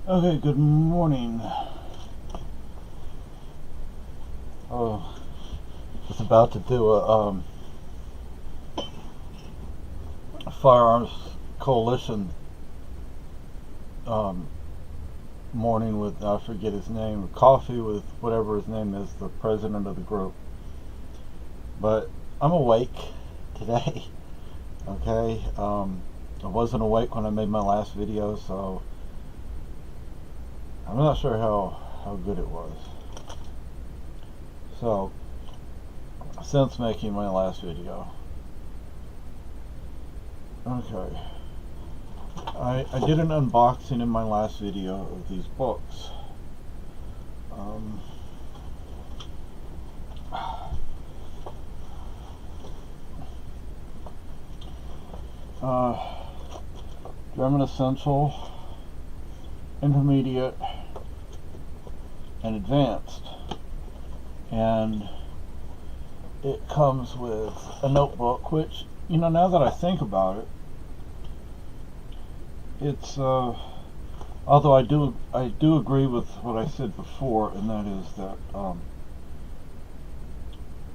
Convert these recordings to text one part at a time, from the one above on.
Okay, good morning. Oh, was about to do a firearms coalition um, morning with, I forget his name, coffee with whatever his name is, the president of the group. But I'm awake today. Okay, I wasn't awake when I made my last video, so I'm not sure how good it was. So since making my last video, okay. I did an unboxing in my last video of these books. Um, uh, German Essential, Intermediate, and Advanced. And it comes with a notebook, which, now that I think about it, it's, although I do agree with what I said before, and that is that,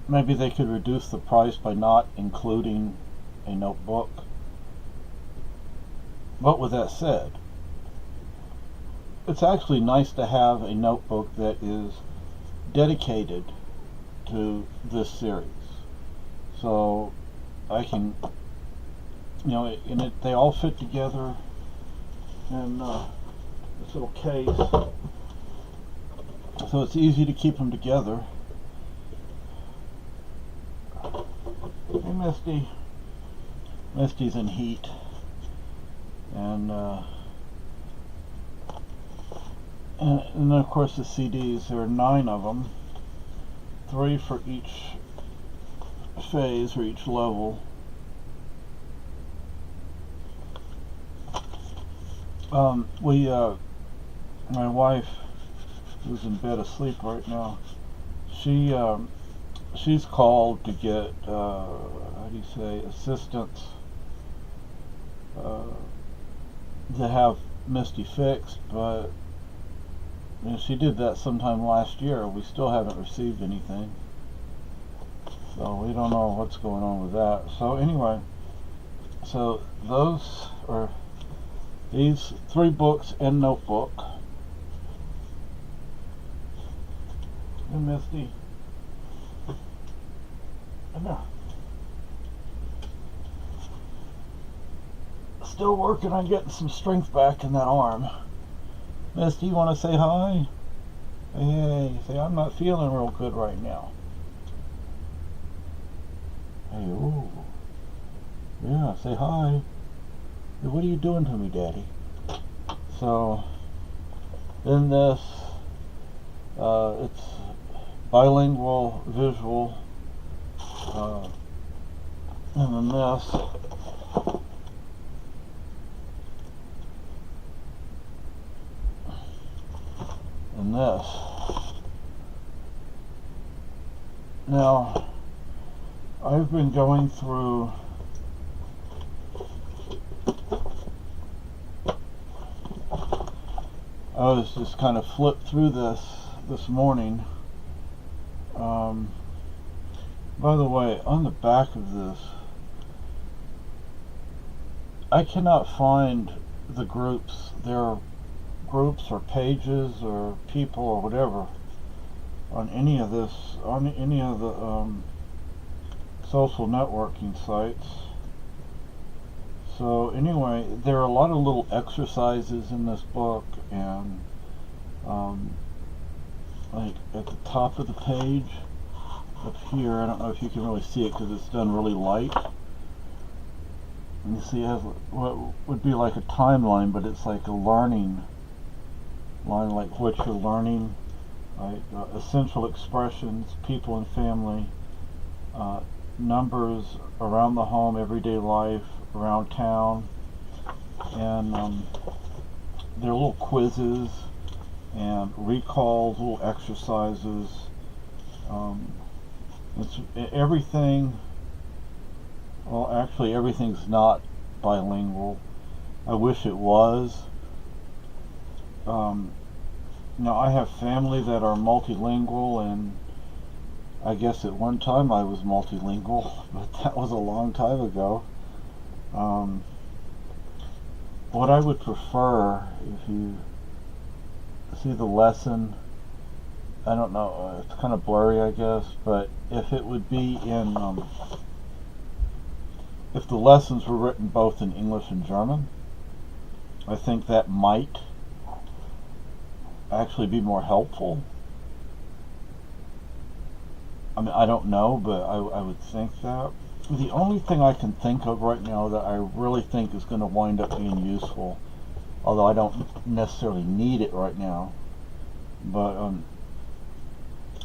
maybe they could reduce the price by not including a notebook. But with that said, it's actually nice to have a notebook that is dedicated to this series. So I can, they all fit together in this little case. So it's easy to keep them together. Hey, Misty. Misty's in heat. And then of course the CDs, there are 9 of them, 3 for each phase or each level. My wife, who's in bed asleep right now, she's called to get assistance to have Misty fixed, but she did that sometime last year. We still haven't received anything, so we don't know what's going on with that. So anyway, so those are these 3 books and notebook. And Misty, come here. Still working on getting some strength back in that arm. Misty, you want to say hi? Hey, say I'm not feeling real good right now. Hey, ooh. Yeah, say hi. Hey, what are you doing to me, Daddy? So, in this, it's bilingual visual, and then this. And this. Now, I've been going through I was just kind of flipped through this morning. By the way, on the back of this, I cannot find the groups. There are groups or pages or people or whatever on any of this, on any of the social networking sites. So anyway, there are a lot of little exercises in this book, and like at the top of the page up here, I don't know if you can really see it because it's done really light. And you see it has what would be like a timeline, but it's like a learning line, like what you're learning, like essential expressions, people and family, numbers around the home, everyday life, around town, and there are little quizzes and recalls, little exercises. It's everything. Well, actually, everything's not bilingual. I wish it was. Um, I have family that are multilingual, and I guess at one time I was multilingual, but that was a long time ago. Um, what I would prefer, if you see the lesson, I don't know, it's kind of blurry, I guess, but if it would be in, if the lessons were written both in English and German, I think that might actually be more helpful. I mean, I don't know, but I would think that. The only thing I can think of right now that I really think is going to wind up being useful, although I don't necessarily need it right now, but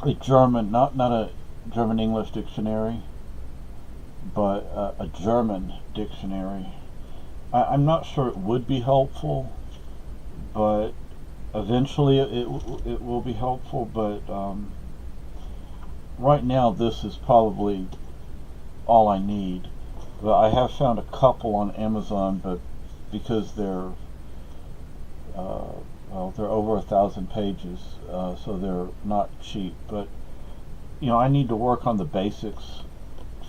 a German, not a German English dictionary, but a German dictionary. I'm not sure it would be helpful, but eventually it will be helpful. But right now, this is probably all I need. But I have found a couple on Amazon, but because they're over 1,000 pages, so they're not cheap. But I need to work on the basics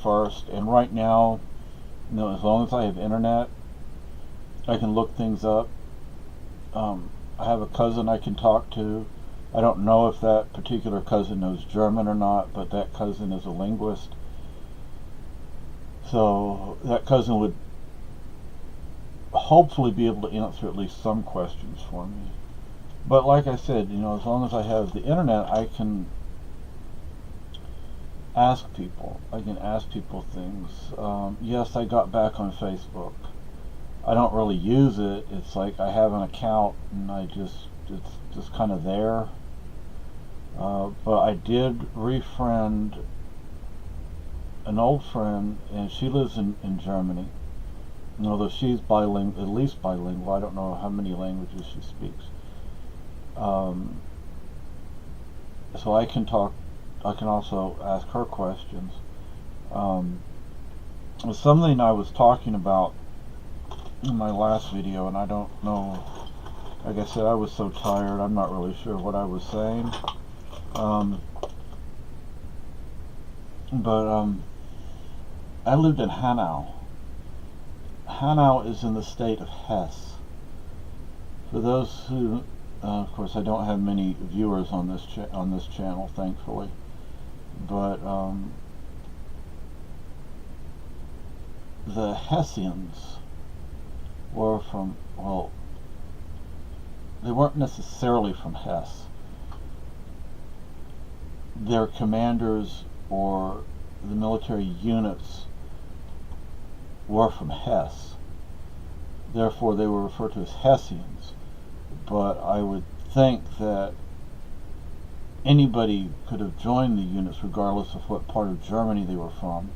first. And right now, as long as I have internet, I can look things up. I have a cousin I can talk to. I don't know if that particular cousin knows German or not, but that cousin is a linguist. So that cousin would hopefully be able to answer at least some questions for me. But like I said, as long as I have the internet, I can ask people. I can ask people things. Yes, I got back on Facebook. I don't really use it. It's like I have an account and it's just kind of there. But I did refriend an old friend, and she lives in Germany. And although she's bilingual, at least bilingual, I don't know how many languages she speaks. So I can also ask her questions. It was something I was talking about in my last video, and I don't know, like I said, I was so tired, I'm not really sure what I was saying. But I lived in Hanau. Hanau is in the state of Hesse. For those who, of course, I don't have many viewers on this channel, thankfully. But the Hessians were from, well, they weren't necessarily from Hesse. Their commanders or the military units were from Hesse. Therefore, they were referred to as Hessians. But I would think that anybody could have joined the units regardless of what part of Germany they were from.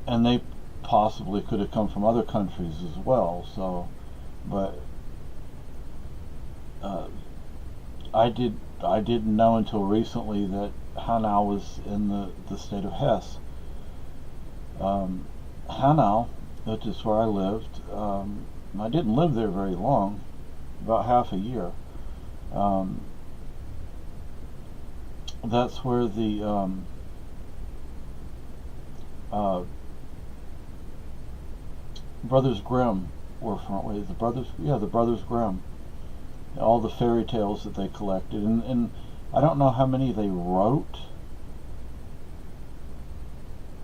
And they possibly could have come from other countries as well. So, but I didn't know until recently that Hanau was in the state of Hesse. Hanau, which is where I lived, I didn't live there very long, about half a year. That's where the Brothers Grimm were from. Wait, the Brothers Grimm. All the fairy tales that they collected, and I don't know how many they wrote.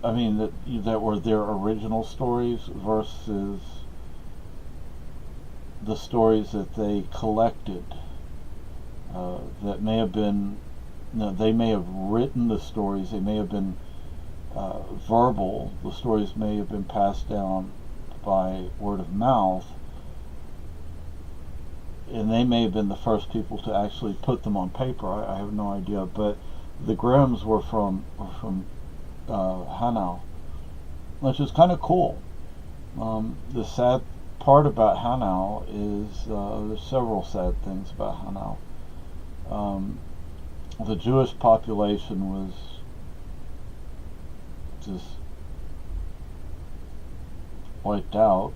I mean, that were their original stories versus the stories that they collected. That may have been, they may have written the stories. They may have been verbal. The stories may have been passed down by word of mouth, and they may have been the first people to actually put them on paper. I have no idea, but the Grimms were from Hanau, which is kind of cool. The sad part about Hanau is there's several sad things about Hanau. The Jewish population was just wiped out.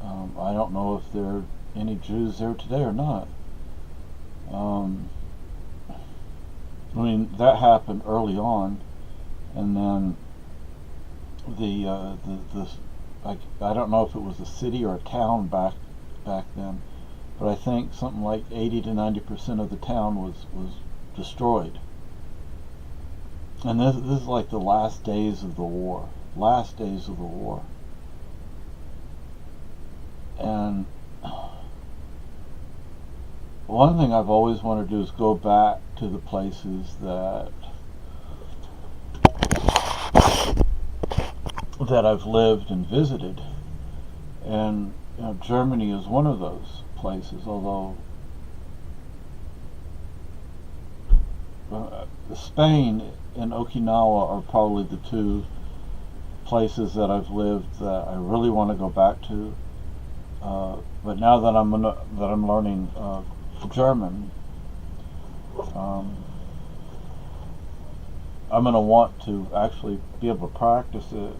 I don't know if they're any Jews there today or not. I mean, that happened early on, and then I don't know if it was a city or a town back then, but I think something like 80 to 90% of the town was destroyed. And this is like the last days of the war. Last days of the war. And one thing I've always wanted to do is go back to the places that I've lived and visited. And Germany is one of those places, although Spain and Okinawa are probably the two places that I've lived that I really want to go back to. But now that I'm learning German, I'm going to want to actually be able to practice it,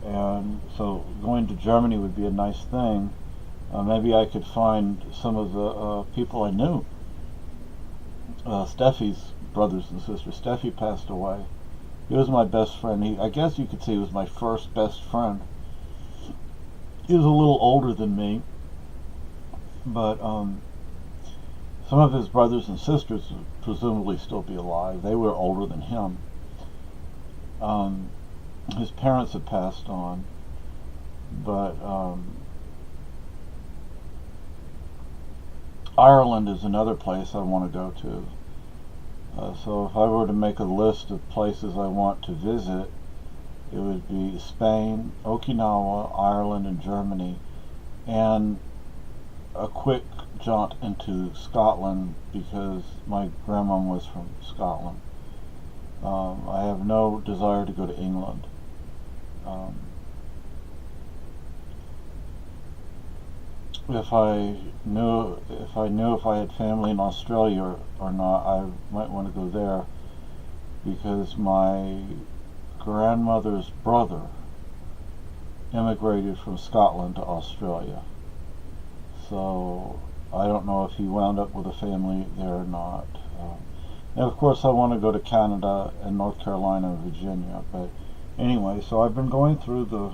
and so going to Germany would be a nice thing. Maybe I could find some of the people I knew. Steffi's brothers and sisters. Steffi passed away. He was my best friend. I guess you could say he was my first best friend. He was a little older than me, but some of his brothers and sisters would presumably still be alive. They were older than him. His parents had passed on, but Ireland is another place I want to go to. So if I were to make a list of places I want to visit, it would be Spain, Okinawa, Ireland, and Germany, and a quick jaunt into Scotland because my grandma was from Scotland. I have no desire to go to England. If I knew if I had family in Australia or not, I might want to go there because my grandmother's brother immigrated from Scotland to Australia. So I don't know if he wound up with a family there or not. And of course I want to go to Canada and North Carolina and Virginia. But anyway, so I've been going through this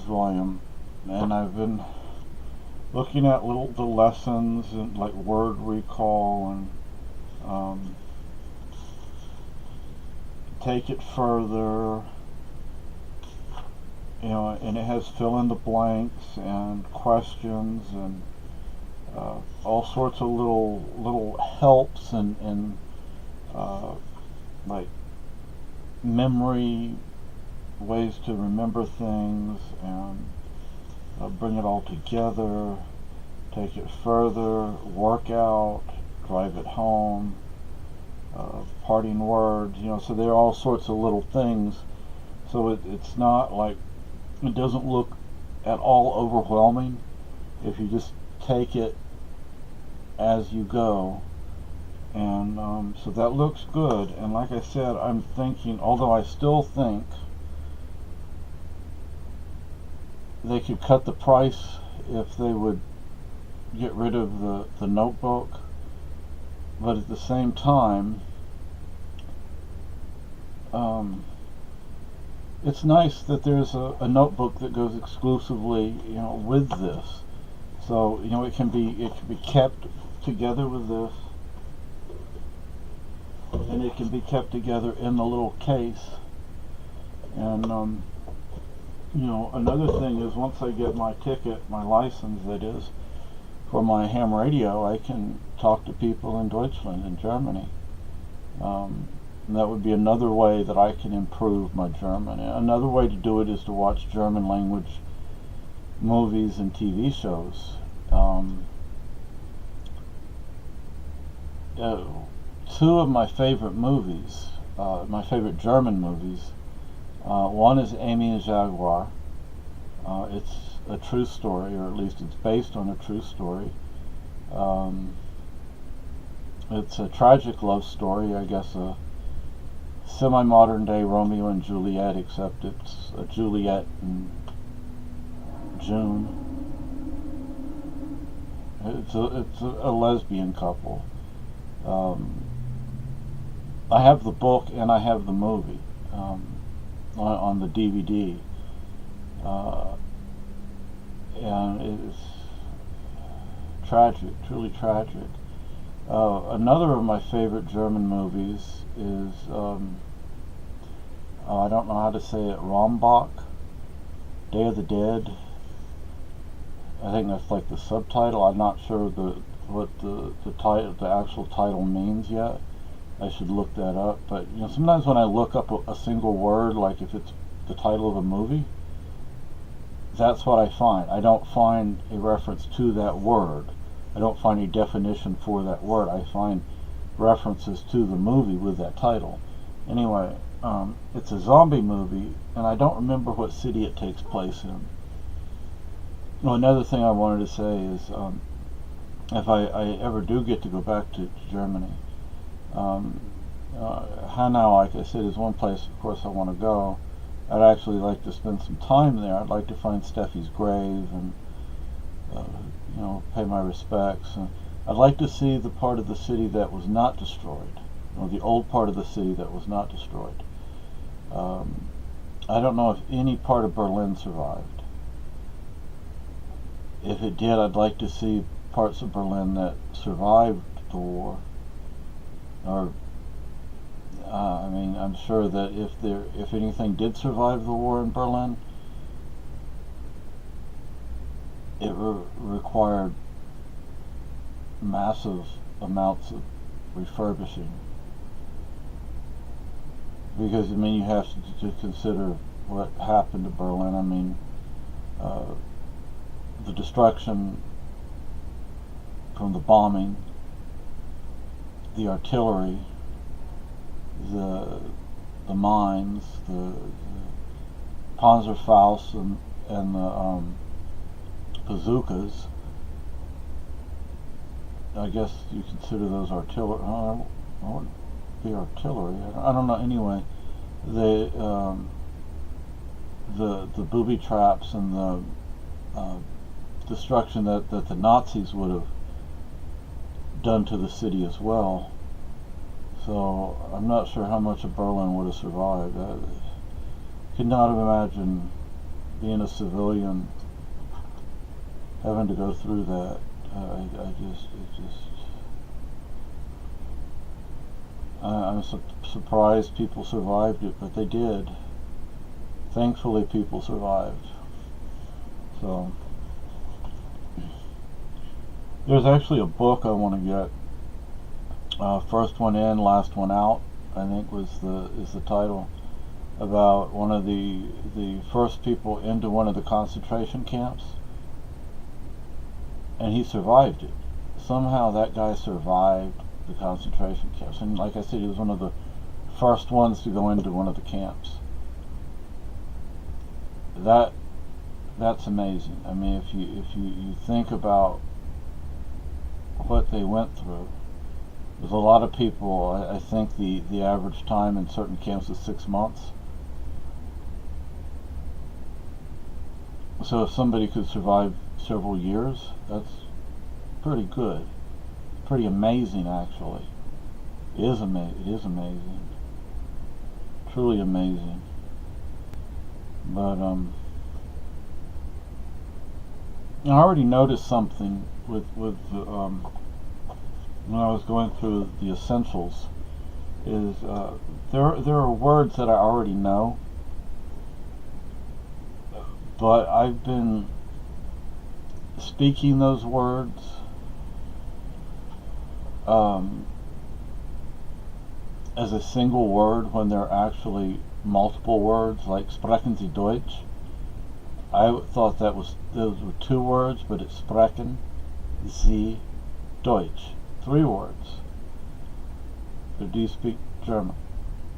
volume, and I've been looking at the lessons and like word recall and take it further, and it has fill in the blanks and questions and all sorts of little helps and like memory ways to remember things and bring it all together, take it further, work out, drive it home, parting words, so there are all sorts of little things. So it's not like, it doesn't look at all overwhelming if you just take it as you go. And so that looks good. And like I said, I'm thinking, although I still think they could cut the price if they would get rid of the notebook, but at the same time, it's nice that there's a notebook that goes exclusively, with this. So it can be kept together with this, and it can be kept together in the little case. And another thing is, once I get my ticket, my license that is, for my ham radio, I can talk to people in Deutschland, in Germany. And that would be another way that I can improve my German. And another way to do it is to watch German language movies and TV shows. Two of my favorite movies, my favorite German movies, one is Amy and Jaguar. It's a true story, or at least it's based on a true story. It's a tragic love story, I guess a semi-modern day Romeo and Juliet, except it's a Juliet and June. It's a lesbian couple. I have the book and I have the movie on the DVD, and it's tragic, truly tragic. Another of my favorite German movies is, I don't know how to say it, Raumbach, Day of the Dead. I think that's like the subtitle. I'm not sure what the actual title means yet. I should look that up. But sometimes when I look up a single word, like if it's the title of a movie, that's what I find. I don't find a reference to that word. I don't find a definition for that word. I find references to the movie with that title. Anyway, it's a zombie movie, and I don't remember what city it takes place in. Well, another thing I wanted to say is, if I ever do get to go back to Germany, Hanau, like I said, is one place, of course, I want to go. I'd actually like to spend some time there. I'd like to find Steffi's grave and, pay my respects. I'd like to see the part of the city that was not destroyed, the old part of the city that was not destroyed. I don't know if any part of Berlin survived. If it did, I'd like to see parts of Berlin that survived the war. Or, I'm sure that if anything did survive the war in Berlin, it required massive amounts of refurbishing. Because, you have to consider what happened to Berlin. The destruction from the bombing, the artillery, the mines, the Panzerfaust and the bazookas. I guess you consider those artillery. It wouldn't be artillery. I don't know. Anyway, the booby traps and the destruction that the Nazis would have done to the city as well. So I'm not sure how much of Berlin would have survived. I could not have imagined being a civilian having to go through that. I'm surprised people survived it, but they did. Thankfully, people survived. So there's actually a book I want to get. First one in, last one out, I think is the title, about one of the first people into one of the concentration camps, and he survived it. Somehow that guy survived the concentration camps, and like I said, he was one of the first ones to go into one of the camps. That's amazing. If you think about what they went through. There's a lot of people. I think the average time in certain camps is 6 months. So if somebody could survive several years, that's pretty good. Pretty amazing, actually. It is amazing. Truly amazing. But I already noticed something with when I was going through the essentials, is there are words that I already know, but I've been speaking those words as a single word when they're actually multiple words, like sprechen Sie Deutsch. I thought those were 2 words, but it's sprechen Sie Deutsch. 3 words. But do you speak German?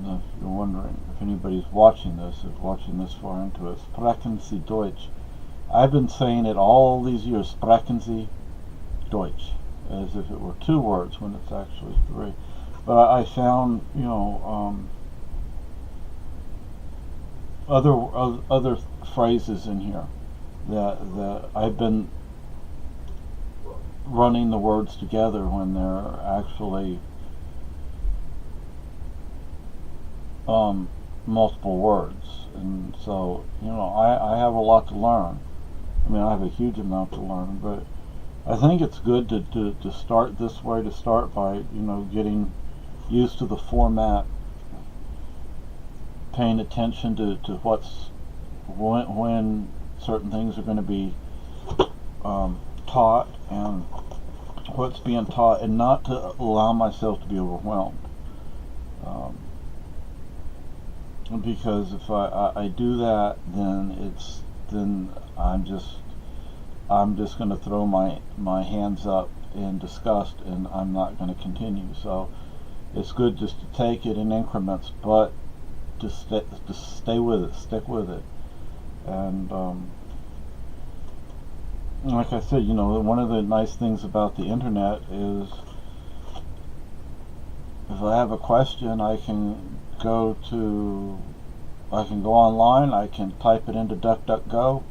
If you're wondering, if anybody's watching this far into it, sprechen Sie Deutsch. I've been saying it all these years, sprechen Sie Deutsch, as if it were 2 words when it's actually 3. But I found, other phrases in here that I've been running the words together when they're actually multiple words. And so, I have a lot to learn. I mean, I have a huge amount to learn, but I think it's good to start this way, to start by, getting used to the format, paying attention to when certain things are going to be taught and what's being taught, and not to allow myself to be overwhelmed. Because if I do that, then I'm just going to throw my hands up in disgust, and I'm not going to continue. So it's good just to take it in increments, but to stay with it, stick with it. And like I said, one of the nice things about the internet is if I have a question, I can go online, I can type it into DuckDuckGo.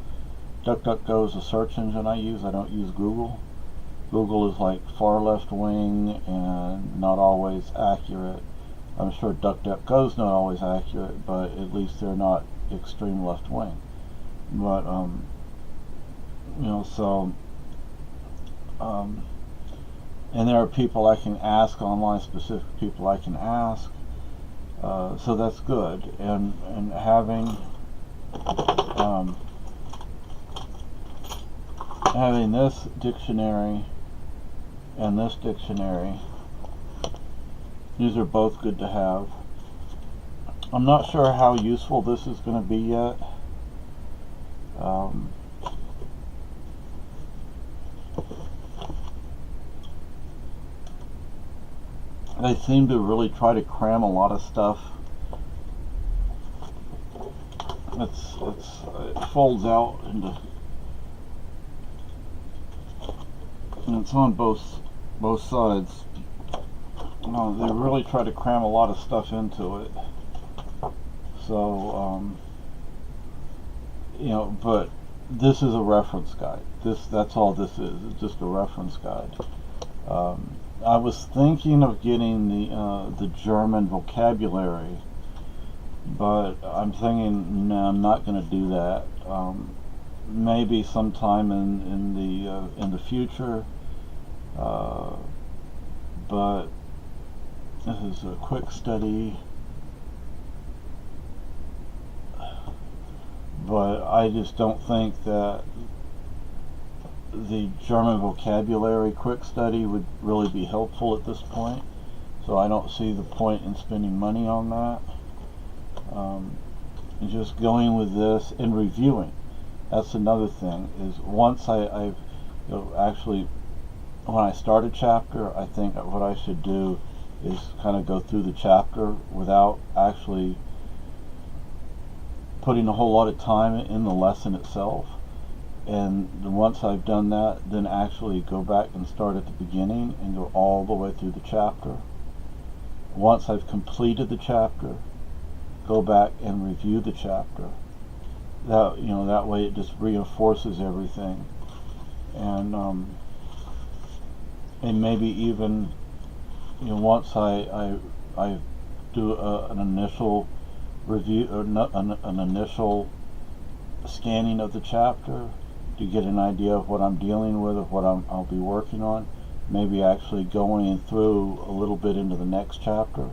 DuckDuckGo is a search engine I use. I don't use Google. Google is like far left wing and not always accurate. I'm sure DuckDuckGo is not always accurate, but at least they're not extreme left wing. But and there are people I can ask online, specific people I can ask. So that's good, and having this dictionary and this dictionary, these are both good to have. I'm not sure how useful this is going to be yet. They seem to really try to cram a lot of stuff. It folds out into, and it's on both sides. They really try to cram a lot of stuff into it. So, but this is a reference guide. That's all this is. It's just a reference guide. I was thinking of getting the German vocabulary, but I'm thinking, no, I'm not going to do that. Maybe sometime in the future. But this is a quick study. But I just don't think that the German vocabulary quick study would really be helpful at this point, so I don't see the point in spending money on that. And just going with this and reviewing. That's another thing, is once actually, when I start a chapter, I think what I should do is kind of go through the chapter without actually putting a whole lot of time in the lesson itself. And once I've done that, then actually go back and start at the beginning and go all the way through the chapter. Once I've completed the chapter, go back and review the chapter. That way it just reinforces everything. And maybe even once I do an initial review, or an initial scanning of the chapter, to get an idea of what I'm dealing with, of what I'll be working on. Maybe actually going through a little bit into the next chapter,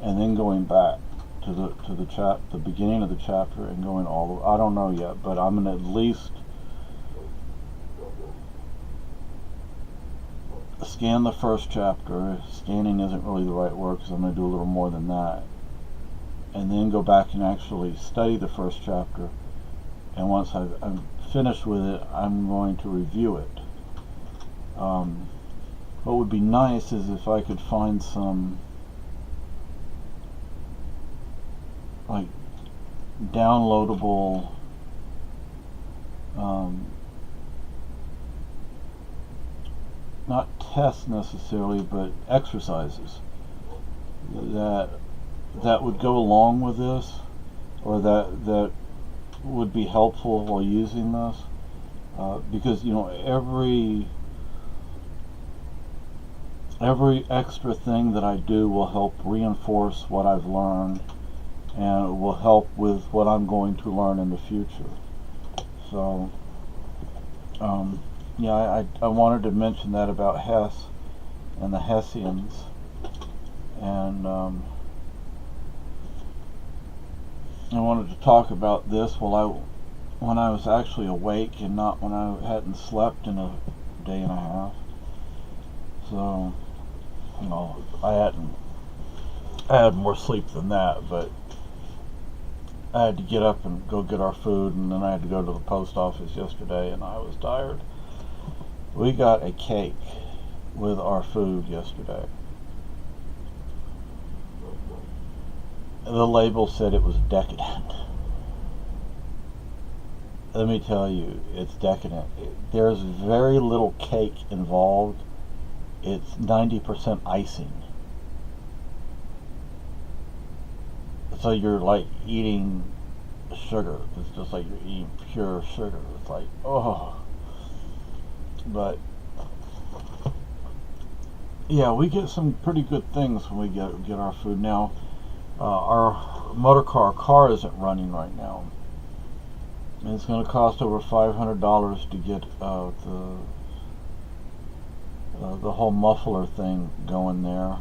and then going back to the beginning of the chapter and going all the way. I don't know yet, but I'm gonna at least scan the first chapter. Scanning isn't really the right word, because I'm gonna do a little more than that, and then go back and actually study the first chapter. And once I'm finished with it, I'm going to review it. What would be nice is if I could find some like downloadable not tests necessarily, but exercises that would go along with this. or that would be helpful while using this, because every extra thing that I do will help reinforce what I've learned, and it will help with what I'm going to learn in the future. So yeah, I wanted to mention that about Hess and the Hessians, and I wanted to talk about this when I was actually awake and not when I hadn't slept in a day and a half. So, I had more sleep than that, but I had to get up and go get our food, and then I had to go to the post office yesterday, and I was tired. We got a cake with our food yesterday. The label said it was decadent. Let me tell you, it's decadent. There's very little cake involved. It's 90% icing. So you're like eating sugar. It's just like you're eating pure sugar. It's like, oh. But yeah, we get some pretty good things when we get our food. Now, our motor car isn't running right now. And it's going to cost over $500 to get the whole muffler thing going there.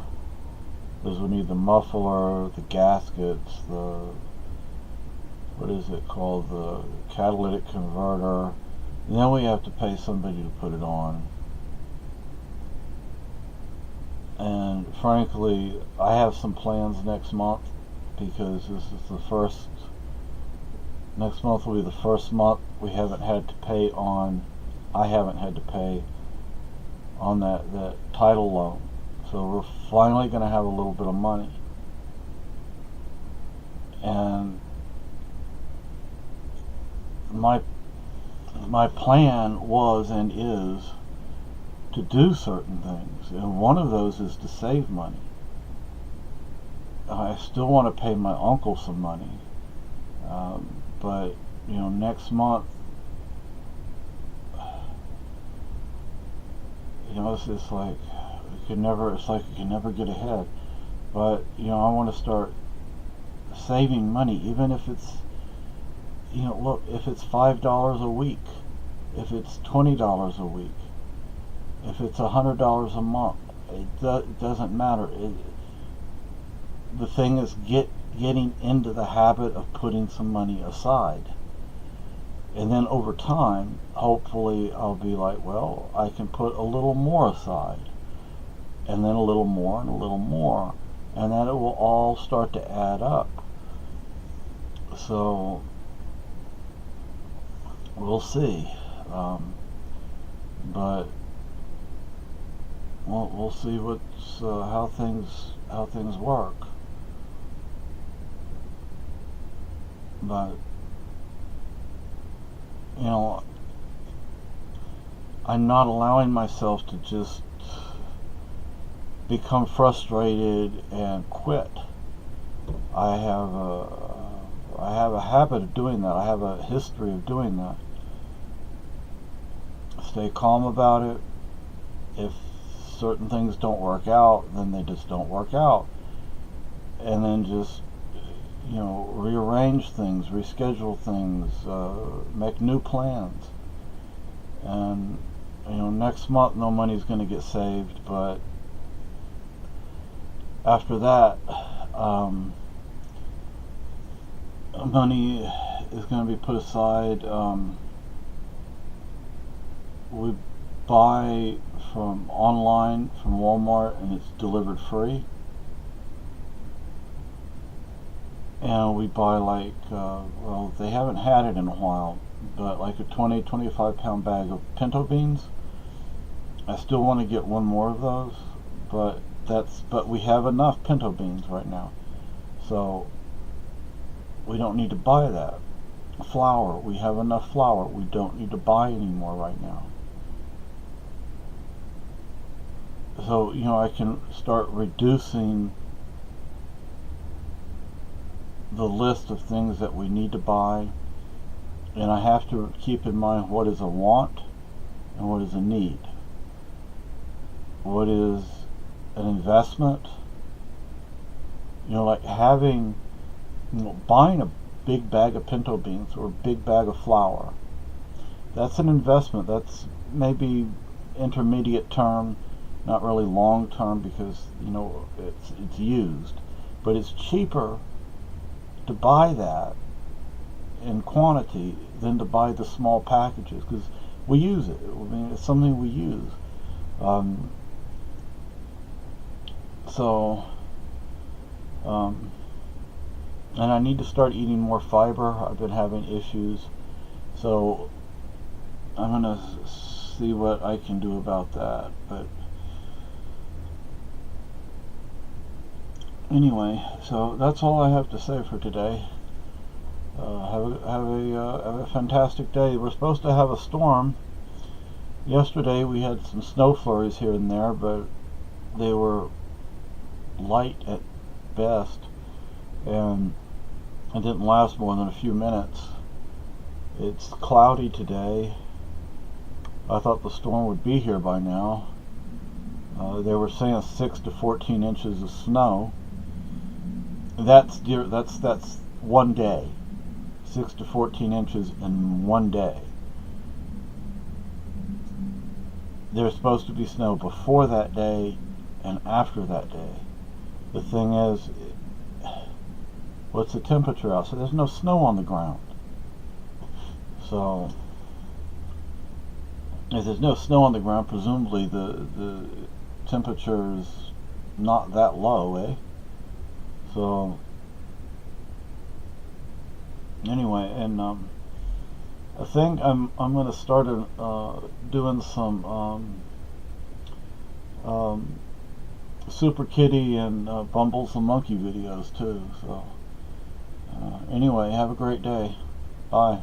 Because we need the muffler, the gaskets, what is it called, the catalytic converter, and then we have to pay somebody to put it on. And frankly, I have some plans next month, because this is next month will be the first month I haven't had to pay on that title loan. So we're finally going to have a little bit of money. And my plan was and is to do certain things. And one of those is to save money. I still want to pay my uncle some money. But, next month, it's like you can never get ahead. But, I want to start saving money, even if it's, look, if it's $5 a week, if it's $20 a week, if it's $100 a month, it doesn't matter. The thing is getting into the habit of putting some money aside. And then over time, hopefully I'll be like, well, I can put a little more aside, and then a little more and a little more, and then it will all start to add up. So we'll see. But we'll see how things work. But I'm not allowing myself to just become frustrated and quit. I have a habit of doing that. I have a history of doing that. Stay calm about it. If certain things don't work out, then they just don't work out. And then just rearrange things, reschedule things, make new plans. And next month no money's going to get saved, but after that, money is going to be put aside. We buy from online from Walmart, and it's delivered free. And we buy they haven't had it in a while, but like a 25 pound bag of pinto beans. I still want to get one more of those, but we have enough pinto beans right now, so we don't need to buy that. Flour, we have enough flour. We don't need to buy any more right now. So I can start reducing the list of things that we need to buy, and I have to keep in mind what is a want and what is a need. What is an investment? Like having, buying a big bag of pinto beans or a big bag of flour. That's an investment. That's maybe intermediate term, not really long term, because it's used. But it's cheaper to buy that in quantity than to buy the small packages, because we use it. I mean, it's something we use. And I need to start eating more fiber. I've been having issues, so I'm gonna see what I can do about that. But anyway, so that's all I have to say for today. Have a fantastic day. We're supposed to have a storm. Yesterday we had some snow flurries here and there, but they were light at best, and it didn't last more than a few minutes. It's cloudy today. I thought the storm would be here by now. They were saying 6 to 14 inches of snow. That's one day. 6 to 14 inches in one day. There's supposed to be snow before that day and after that day. The thing is, what's the temperature outside? There's no snow on the ground. So, if there's no snow on the ground, presumably the temperature is not that low, eh? So, anyway, and I think I'm going to start doing some Super Kitty and Bumbles the Monkey videos too. So anyway, have a great day. Bye.